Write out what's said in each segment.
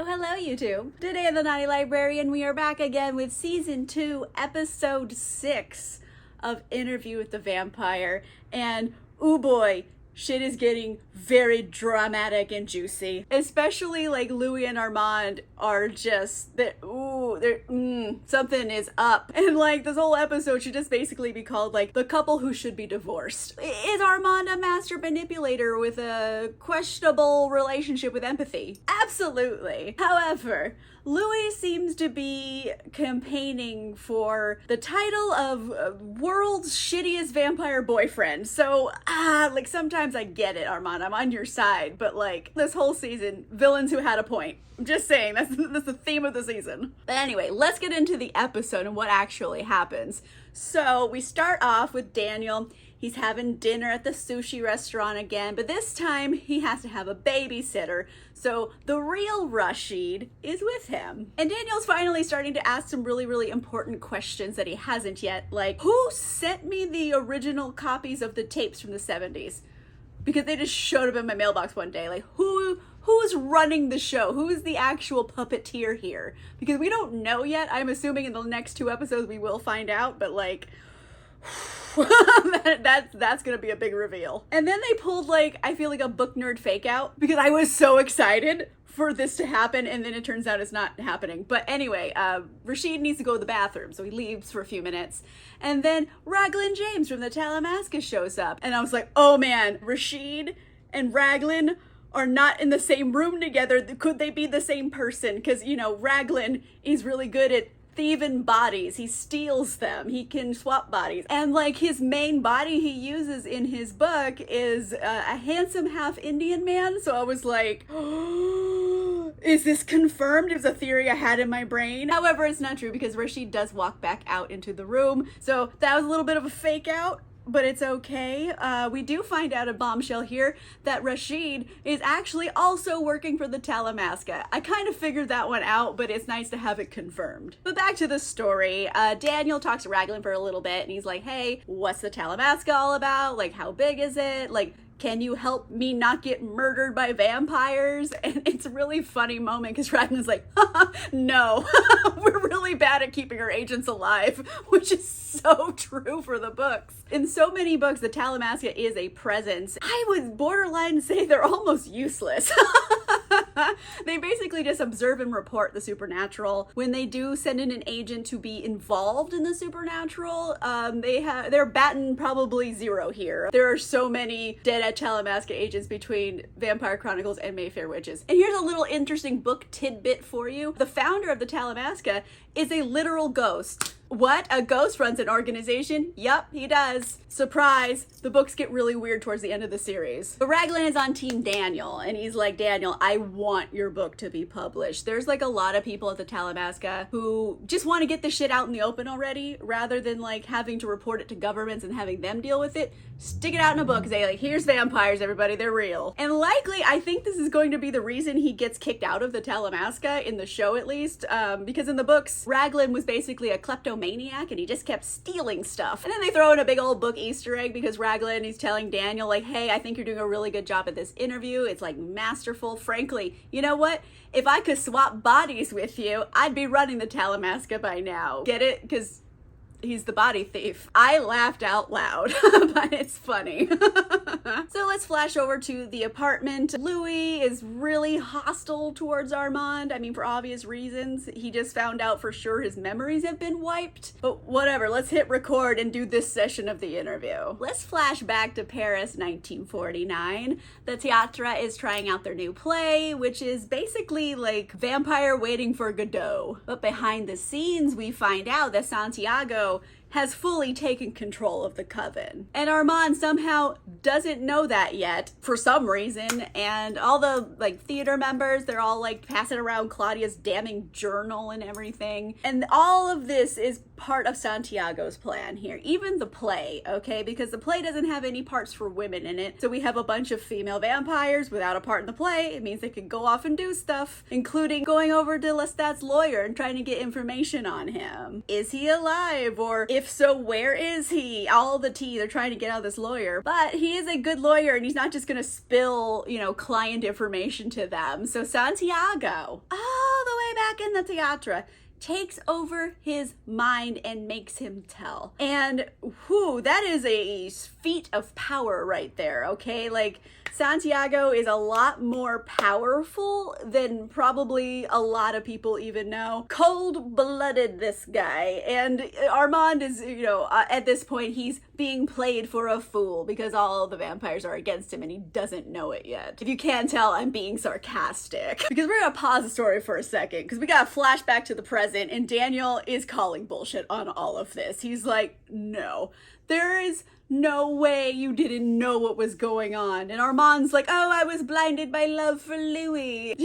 Oh, hello, YouTube. Today in the Naughty Librarian, we are back again with Season 2, Episode 6 of Interview with the Vampire. And, ooh boy, shit is getting very dramatic and juicy. Especially, like, Louis and Armand are just, something is up. And, like, this whole episode should just basically be called, like, the couple who should be divorced. Is Armand a master manipulator with a questionable relationship with empathy? Absolutely. However, Louis seems to be campaigning for the title of world's shittiest vampire boyfriend. So, like, sometimes I get it, Armand. I'm on your side. But, like, this whole season, villains who had a point. I'm just saying, that's the theme of the season. But anyway, let's get into the episode and what actually happens. So, we start off with Daniel. He's having dinner at the sushi restaurant again, but this time he has to have a babysitter. So the real Rashid is with him. And Daniel's finally starting to ask some really, really important questions that he hasn't yet. Like, who sent me the original copies of the tapes from the 70s? Because they just showed up in my mailbox one day. Like, who's running the show? Who is the actual puppeteer here? Because we don't know yet. I'm assuming in the next 2 episodes we will find out, but like... that's gonna be a big reveal. And then they pulled, like, I feel like a book nerd fake out because I was so excited for this to happen, and then it turns out it's not happening. But anyway, Rashid needs to go to the bathroom, so he leaves for a few minutes, and then Raglan James from the Talamasca shows up, and I was like, oh man, Rashid and Raglan are not in the same room together. Could they be the same person? Because, you know, Raglan is really good at thieving bodies. He steals them. He can swap bodies. And, like, his main body he uses in his book is a handsome half Indian man. So I was like, oh, is this confirmed? It was a theory I had in my brain. However, it's not true because Rashid does walk back out into the room. So that was a little bit of a fake out. But it's okay. We do find out a bombshell here that Rashid is actually also working for the Talamasca. I kind of figured that one out, but it's nice to have it confirmed. But back to the story. Daniel talks to Raglan for a little bit, and he's like, hey, what's the Talamasca all about? Like, how big is it? Like, can you help me not get murdered by vampires? And it's a really funny moment because Raglan's like, no, we're really bad at keeping our agents alive, which is so true for the books. In so many books, the Talamasca is a presence. I would borderline say they're almost useless. They basically just observe and report the supernatural. When they do send in an agent to be involved in the supernatural, they're batting probably 0 here. There are so many dead at Talamasca agents between Vampire Chronicles and Mayfair Witches. And here's a little interesting book tidbit for you. The founder of the Talamasca is a literal ghost. What? A ghost runs an organization? Yup, he does. Surprise. The books get really weird towards the end of the series. But Raglan is on Team Daniel, and he's like, Daniel, I want your book to be published. There's like a lot of people at the Talamasca who just want to get this shit out in the open already, rather than like having to report it to governments and having them deal with it. Stick it out in a book. Say, like, here's vampires, everybody, they're real. And likely, I think this is going to be the reason he gets kicked out of the Talamasca, in the show at least, because in the books, Raglan was basically a kleptomaniac and he just kept stealing stuff. And then they throw in a big old book Easter egg because Raglan, he's telling Daniel, like, hey, I think you're doing a really good job at this interview. It's like masterful. Frankly, you know what? If I could swap bodies with you, I'd be running the Talamasca by now. Get it? Because he's the body thief. I laughed out loud, but it's funny. So let's flash over to the apartment. Louis is really hostile towards Armand. I mean, for obvious reasons. He just found out for sure his memories have been wiped. But whatever, let's hit record and do this session of the interview. Let's flash back to Paris, 1949. The Théâtre is trying out their new play, which is basically like Vampire Waiting for Godot. But behind the scenes, we find out that Santiago has fully taken control of the coven. And Armand somehow doesn't know that yet, for some reason, and all the, like, theater members, they're all, like, passing around Claudia's damning journal and everything. And all of this is part of Santiago's plan here, even the play, okay? Because the play doesn't have any parts for women in it, so we have a bunch of female vampires without a part in the play. It means they can go off and do stuff, including going over to Lestat's lawyer and trying to get information on him. Is he alive? Or If so, where is he? All the tea. They're trying to get out of this lawyer. But he is a good lawyer and he's not just gonna spill, client information to them. So Santiago, all the way back in the theatre, takes over his mind and makes him tell. And that is a feat of power right there, okay? Like, Santiago is a lot more powerful than probably a lot of people even know. Cold-blooded, this guy. And Armand is, at this point, he's being played for a fool because all the vampires are against him and he doesn't know it yet. If you can't tell, I'm being sarcastic. Because we're gonna pause the story for a second because we got a flashback to the present and Daniel is calling bullshit on all of this. He's like, no, there is no way you didn't know what was going on. And Armand's like, oh, I was blinded by love for Louis.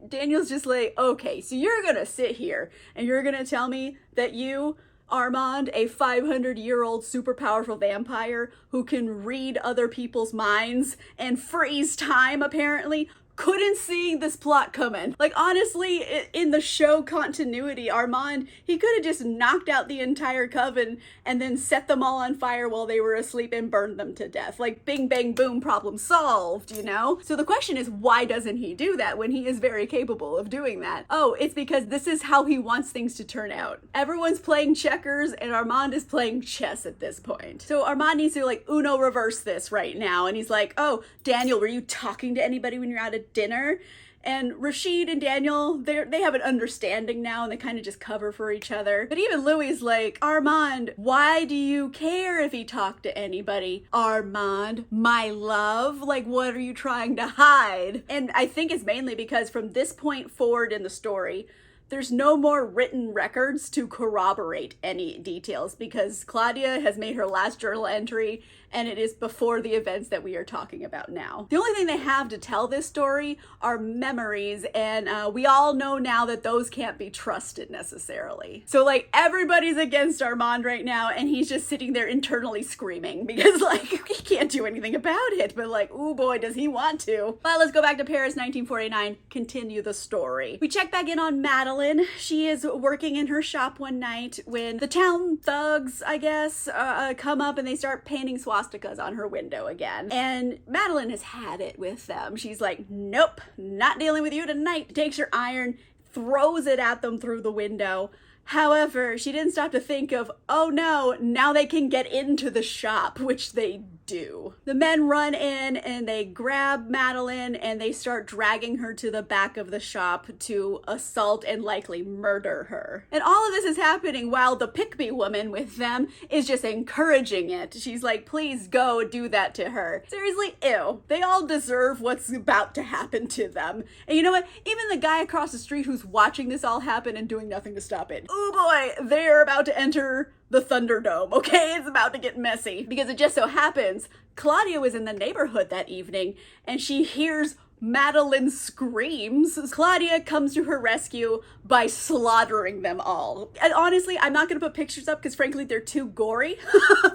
Daniel's just like, okay, so you're gonna sit here and you're gonna tell me that you, Armand, a 500-year-old super powerful vampire who can read other people's minds and freeze time, apparently, couldn't see this plot coming. Like, honestly, in the show continuity, Armand, he could have just knocked out the entire coven and then set them all on fire while they were asleep and burned them to death. Like, bing, bang, boom, problem solved, So the question is, why doesn't he do that when he is very capable of doing that? Oh, it's because this is how he wants things to turn out. Everyone's playing checkers and Armand is playing chess at this point. So Armand needs to, Uno reverse this right now. And he's like, oh, Daniel, were you talking to anybody when you're at a dinner? And Rashid and Daniel, they have an understanding now and they kind of just cover for each other. But even Louis like, Armand, why do you care if he talked to anybody? Armand, my love, what are you trying to hide? And I think it's mainly because from this point forward in the story, there's no more written records to corroborate any details because Claudia has made her last journal entry and it is before the events that we are talking about now. The only thing they have to tell this story are memories, and we all know now that those can't be trusted necessarily. So everybody's against Armand right now and he's just sitting there internally screaming because he can't do anything about it, but ooh boy, does he want to. Well, let's go back to Paris 1949, continue the story. We check back in on Madeline. She is working in her shop one night when the town thugs, I guess, come up and they start painting swastikas on her window again. And Madeline has had it with them. She's like, nope, not dealing with you tonight. Takes her iron, throws it at them through the window. However, she didn't stop to think of, oh no, now they can get into the shop, which they do. The men run in and they grab Madeline and they start dragging her to the back of the shop to assault and likely murder her. And all of this is happening while the pick-me woman with them is just encouraging it. She's like, please go do that to her. Seriously, ew. They all deserve what's about to happen to them. And you know what? Even the guy across the street who's watching this all happen and doing nothing to stop it. Oh boy, they're about to enter the Thunderdome, okay? It's about to get messy. Because it just so happens, Claudia was in the neighborhood that evening and she hears Madeline screams. Claudia comes to her rescue by slaughtering them all. And honestly, I'm not going to put pictures up because frankly, they're too gory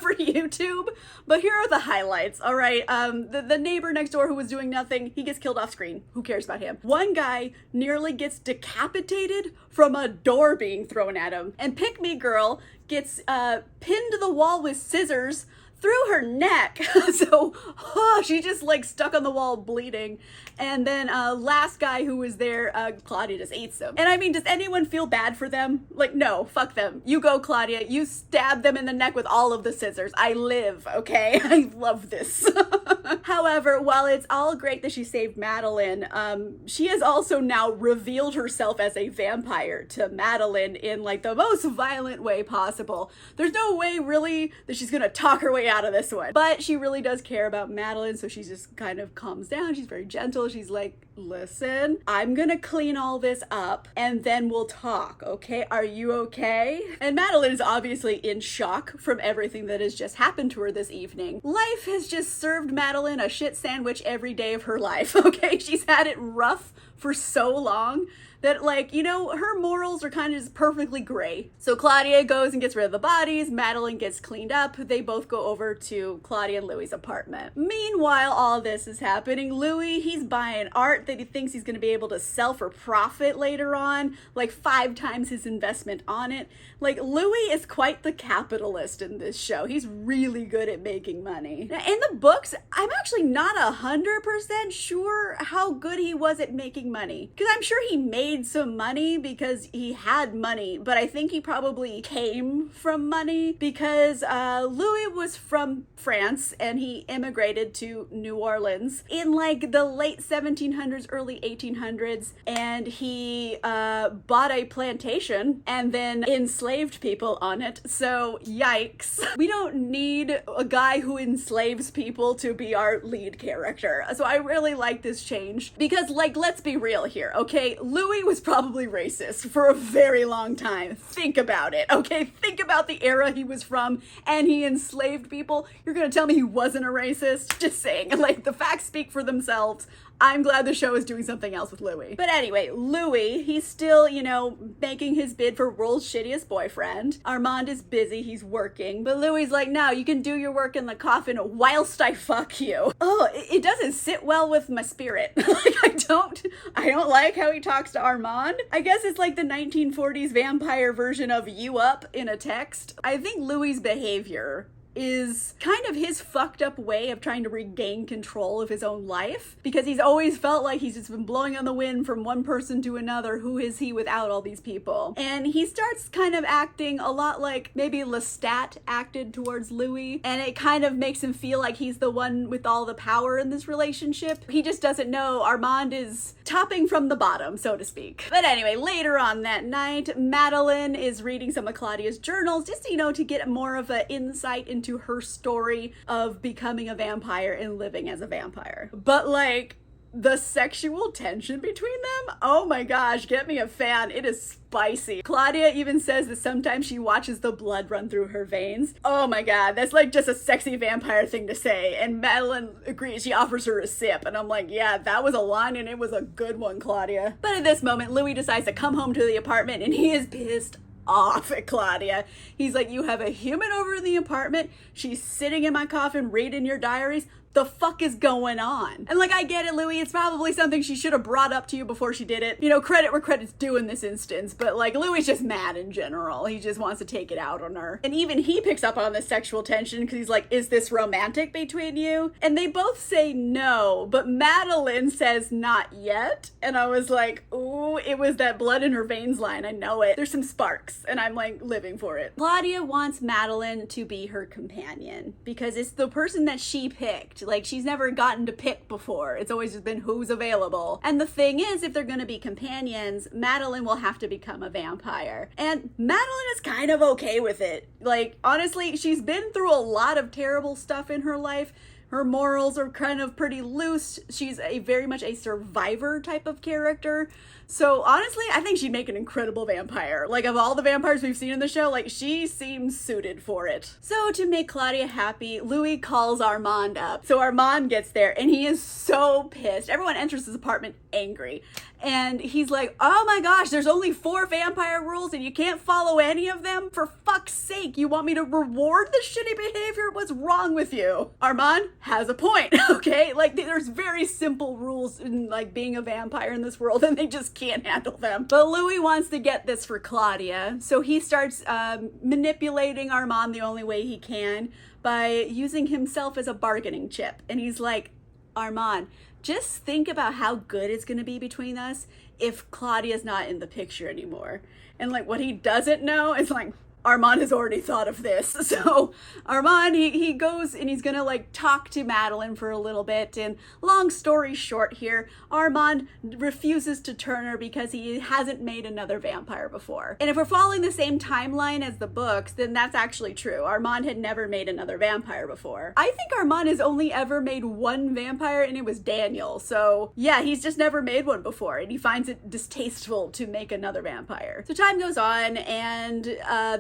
for YouTube. But here are the highlights, all right? The neighbor next door who was doing nothing, he gets killed off screen. Who cares about him? One guy nearly gets decapitated from a door being thrown at him. And Pick Me Girl gets pinned to the wall with scissors through her neck. So she just stuck on the wall bleeding. And then last guy who was there, Claudia just eats them. And I mean, does anyone feel bad for them? No, fuck them. You go, Claudia. You stab them in the neck with all of the scissors. I live, okay? I love this. However, while it's all great that she saved Madeline, she has also now revealed herself as a vampire to Madeline in the most violent way possible. There's no way really that she's gonna talk her way out of this one. But she really does care about Madeline, so she just kind of calms down. She's very gentle. She's like, listen, I'm gonna clean all this up and then we'll talk, okay? Are you okay? And Madeline is obviously in shock from everything that has just happened to her this evening. Life has just served Madeline a shit sandwich every day of her life, okay? She's had it rough for so long that, like, you know, her morals are kind of just perfectly gray. So Claudia goes and gets rid of the bodies. Madeline gets cleaned up. They both go over to Claudia and Louis' apartment. Meanwhile, all this is happening. Louis, he's buying art that he thinks he's going to be able to sell for profit later on, like 5 times his investment on it. Like, Louis is quite the capitalist in this show. He's really good at making money. Now, in the books, I'm actually not 100% sure how good he was at making money. Because I'm sure he made some money because he had money, but I think he probably came from money because Louis was from France and he immigrated to New Orleans in like the late 1700s, early 1800s, and he bought a plantation and then enslaved people on it. So yikes. We don't need a guy who enslaves people to be our lead character. So I really like this change because, like, let's be real here, okay? Louis was probably racist for a very long time. Think about it, okay? Think about the era he was from and he enslaved people. You're gonna tell me he wasn't a racist? Just saying, like, the facts speak for themselves. I'm glad the show is doing something else with Louis. But anyway, Louis, he's still, you know, making his bid for world's shittiest boyfriend. Armand is busy, he's working. But Louis is like, no, you can do your work in the coffin whilst I fuck you. Oh, it doesn't sit well with my spirit. Like, I don't like how he talks to Armand. I guess it's like the 1940s vampire version of you up in a text. I think Louis' behavior is kind of his fucked up way of trying to regain control of his own life, because he's always felt like he's just been blowing on the wind from one person to another. Who is he without all these people? And he starts kind of acting a lot like maybe Lestat acted towards Louis, and it kind of makes him feel like he's the one with all the power in this relationship. He just doesn't know Armand is topping from the bottom, so to speak. But anyway, later on that night, Madeline is reading some of Claudia's journals just, you know, to get more of an insight into her story of becoming a vampire and living as a vampire. But like, the sexual tension between them, oh my gosh, get me a fan. It is spicy. Claudia even says that sometimes she watches the blood run through her veins. Oh my god, that's like just a sexy vampire thing to say. And Madeline agrees. She offers her a sip, and I'm like, yeah, that was a line, and it was a good one, Claudia. But at this moment, Louis decides to come home to the apartment, and he is pissed off at Claudia. He's like, you have a human over in the apartment. She's sitting in my coffin reading your diaries. The fuck is going on? And like, I get it, Louis, it's probably something she should have brought up to you before she did it. You know, credit where credit's due in this instance, but like, Louis is just mad in general. He just wants to take it out on her. And even he picks up on the sexual tension because he's like, is this romantic between you? And they both say no, but Madeline says not yet. And I was like, ooh, it was that blood in her veins line. I know it. There's some sparks, and I'm like living for it. Claudia wants Madeline to be her companion because it's the person that she picked. Like, she's never gotten to pick before. It's always just been who's available. And the thing is, if they're gonna be companions, Madeline will have to become a vampire. And Madeline is kind of okay with it. Like, honestly, she's been through a lot of terrible stuff in her life. Her morals are kind of pretty loose. She's very much a survivor type of character. So honestly, I think she'd make an incredible vampire. Like, of all the vampires we've seen in the show, like, she seems suited for it. So to make Claudia happy, Louis calls Armand up. So Armand gets there and he is so pissed. Everyone enters his apartment angry. And he's like, oh my gosh, there's only 4 vampire rules and you can't follow any of them? For fuck's sake, you want me to reward the shitty behavior? What's wrong with you? Armand has a point, okay? Like, there's very simple rules in, like, being a vampire in this world, and they just can't handle them. But Louis wants to get this for Claudia, so he starts manipulating Armand the only way he can by using himself as a bargaining chip. And he's like, Armand, just think about how good it's going to be between us if Claudia's not in the picture anymore. And like, what he doesn't know is like, Armand has already thought of this. So Armand, he goes and he's gonna like talk to Madeline for a little bit. And long story short here, Armand refuses to turn her because he hasn't made another vampire before. And if we're following the same timeline as the books, then that's actually true. Armand had never made another vampire before. I think Armand has only ever made one vampire, and it was Daniel. So yeah, he's just never made one before, and he finds it distasteful to make another vampire. So time goes on, and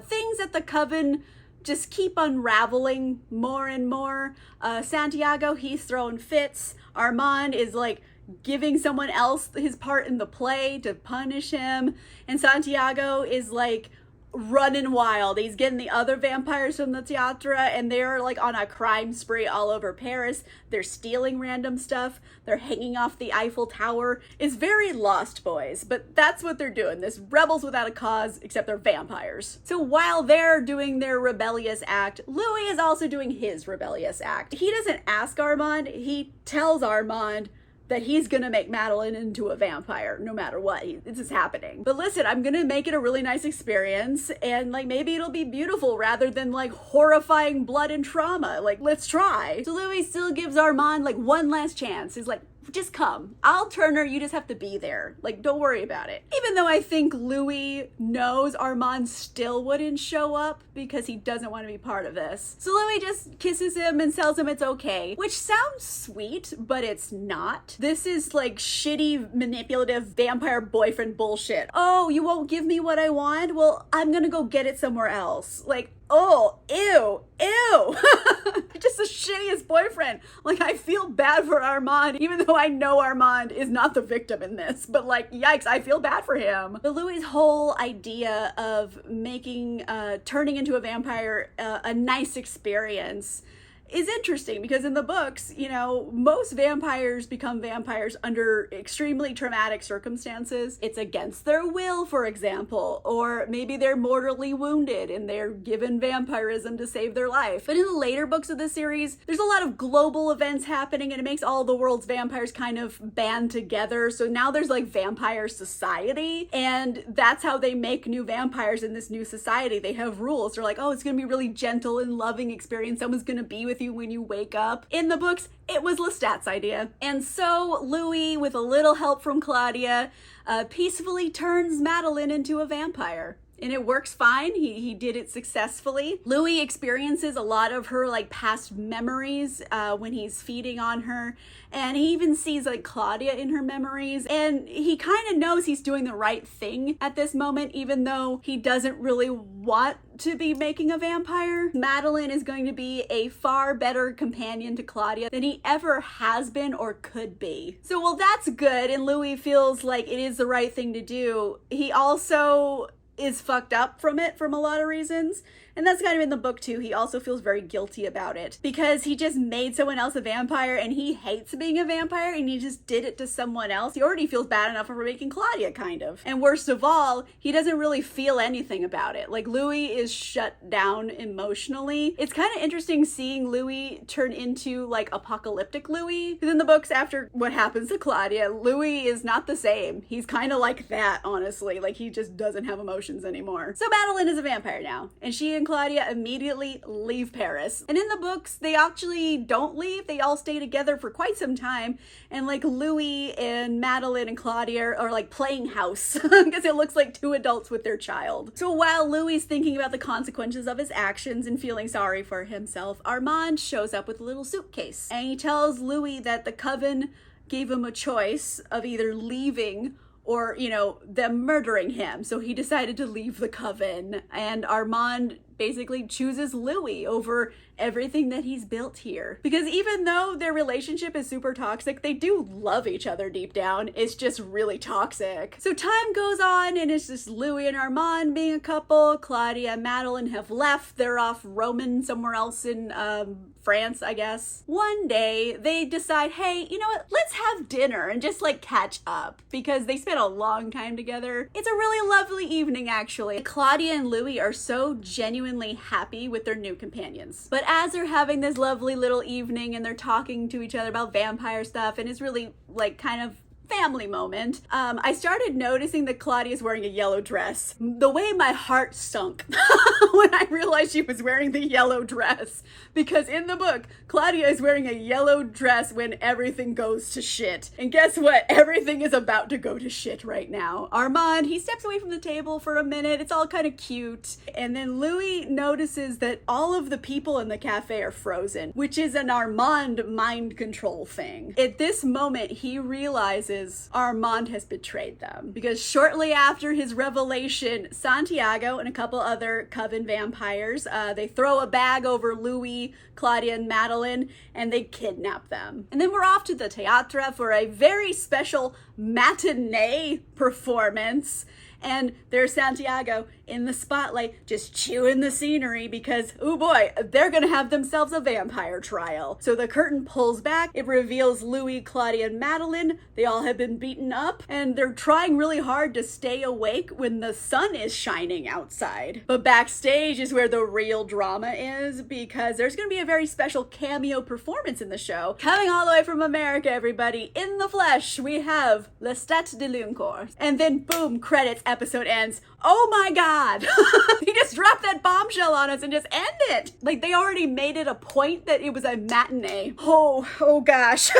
things at the coven just keep unraveling more and more. Santiago, he's throwing fits. Armand is like giving someone else his part in the play to punish him. And Santiago is like running wild. He's getting the other vampires from the Teatro, and they're like on a crime spree all over Paris. They're stealing random stuff. They're hanging off the Eiffel Tower. It's very Lost Boys, but that's what they're doing. This rebels without a cause, except they're vampires. So while they're doing their rebellious act, Louis is also doing his rebellious act. He doesn't ask Armand, he tells Armand that he's gonna make Madeleine into a vampire no matter what. This is happening. But listen, I'm gonna make it a really nice experience, and like maybe it'll be beautiful rather than like horrifying blood and trauma. Like, let's try. So Louis still gives Armand like one last chance. He's like, just come. I'll turn her. You just have to be there. Like, don't worry about it. Even though I think Louis knows Armand still wouldn't show up because he doesn't want to be part of this. So Louis just kisses him and tells him it's okay, which sounds sweet, but it's not. This is like shitty, manipulative vampire boyfriend bullshit. Oh, you won't give me what I want? Well, I'm gonna go get it somewhere else. Like, oh, ew. Just the shittiest boyfriend. Like, I feel bad for Armand, even though I know Armand is not the victim in this. But like, yikes, I feel bad for him. But Louis' whole idea of making, turning into a vampire a nice experience is interesting because in the books, you know, most vampires become vampires under extremely traumatic circumstances. It's against their will, for example, or maybe they're mortally wounded and they're given vampirism to save their life. But in the later books of the series, there's a lot of global events happening and it makes all the world's vampires kind of band together. So now there's like vampire society, and that's how they make new vampires in this new society. They have rules. They're like, oh, it's gonna be a really gentle and loving experience. Someone's gonna be with you when you wake up. In the books, it was Lestat's idea. And so Louis, with a little help from Claudia, peacefully turns Madeleine into a vampire. And it works fine. He did it successfully. Louis experiences a lot of her like past memories when he's feeding on her. And he even sees like Claudia in her memories. And he kind of knows he's doing the right thing at this moment, even though he doesn't really want to be making a vampire. Madeleine is going to be a far better companion to Claudia than he ever has been or could be. So while that's good and Louis feels like it is the right thing to do, he also is fucked up from it from a lot of reasons. And that's kind of in the book too. He also feels very guilty about it because he just made someone else a vampire and he hates being a vampire and he just did it to someone else. He already feels bad enough for making Claudia, kind of. And worst of all, he doesn't really feel anything about it. Like, Louis is shut down emotionally. It's kind of interesting seeing Louis turn into like apocalyptic Louis. Because in the books, after what happens to Claudia, Louis is not the same. He's kind of like that, honestly. Like, he just doesn't have emotions anymore. So Madeleine is a vampire now, and she and Claudia immediately leave Paris. And in the books, they actually don't leave. They all stay together for quite some time. And like Louis and Madeleine and Claudia are like playing house because it looks like two adults with their child. So while Louis is thinking about the consequences of his actions and feeling sorry for himself, Armand shows up with a little suitcase. And he tells Louis that the coven gave him a choice of either leaving or, you know, them murdering him. So he decided to leave the coven. And Armand basically chooses Louis over everything that he's built here. Because even though their relationship is super toxic, they do love each other deep down. It's just really toxic. So time goes on and it's just Louis and Armand being a couple. Claudia and Madeleine have left. They're off roaming somewhere else in France, I guess. One day they decide, hey, you know what? Let's have dinner and just like catch up because they spent a long time together. It's a really lovely evening, actually. Claudia and Louis are so genuinely happy with their new companions. But as they're having this lovely little evening and they're talking to each other about vampire stuff, and it's really like kind of family moment, I started noticing that Claudia's wearing a yellow dress. The way my heart sunk when I realized she was wearing the yellow dress, because in the book, Claudia is wearing a yellow dress when everything goes to shit. And guess what? Everything is about to go to shit right now. Armand, he steps away from the table for a minute. It's all kind of cute. And then Louis notices that all of the people in the cafe are frozen, which is an Armand mind control thing. At this moment, he realizes realizes Armand has betrayed them. Because shortly after his revelation, Santiago and a couple other coven vampires, they throw a bag over Louis, Claudia, and Madeline, and they kidnap them. And then we're off to the Teatro for a very special matinee performance. And there's Santiago in the spotlight just chewing the scenery because, oh boy, they're gonna have themselves a vampire trial. So the curtain pulls back, it reveals Louis, Claudia, and Madeline. They all have been beaten up and they're trying really hard to stay awake when the sun is shining outside. But backstage is where the real drama is because there's gonna be a very special cameo performance in the show. Coming all the way from America, everybody, in the flesh, we have Lestat de Liancourt. And then boom, credits, episode ends. Oh my god! He just dropped that bombshell on us and just end it! Like, they already made it a point that it was a matinee. Oh gosh.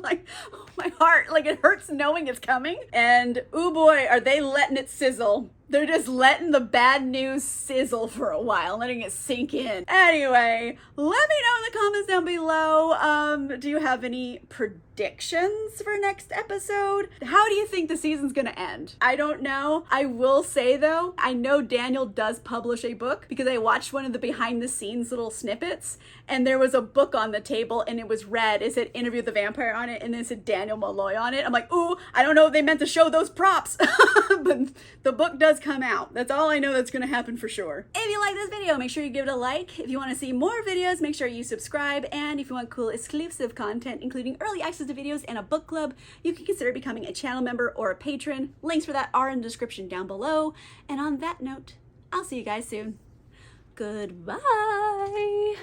Like, oh, my heart, like, it hurts knowing it's coming. And, oh boy, are they letting it sizzle. They're just letting the bad news sizzle for a while, letting it sink in. Anyway, let me know in the comments down below. Do you have any predictions for next episode? How do you think the season's gonna end? I don't know. I will say though, I know Daniel does publish a book because I watched one of the behind the scenes little snippets and there was a book on the table and it was red. It said Interview with the Vampire on it and it said Daniel Malloy on it. I'm like, ooh, I don't know if they meant to show those props, but the book does come out. That's all I know that's gonna happen for sure. If you like this video, make sure you give it a like. If you want to see more videos, make sure you subscribe. And if you want cool exclusive content, including early access to videos and a book club, you can consider becoming a channel member or a patron. Links for that are in the description down below. And on that note, I'll see you guys soon. Goodbye.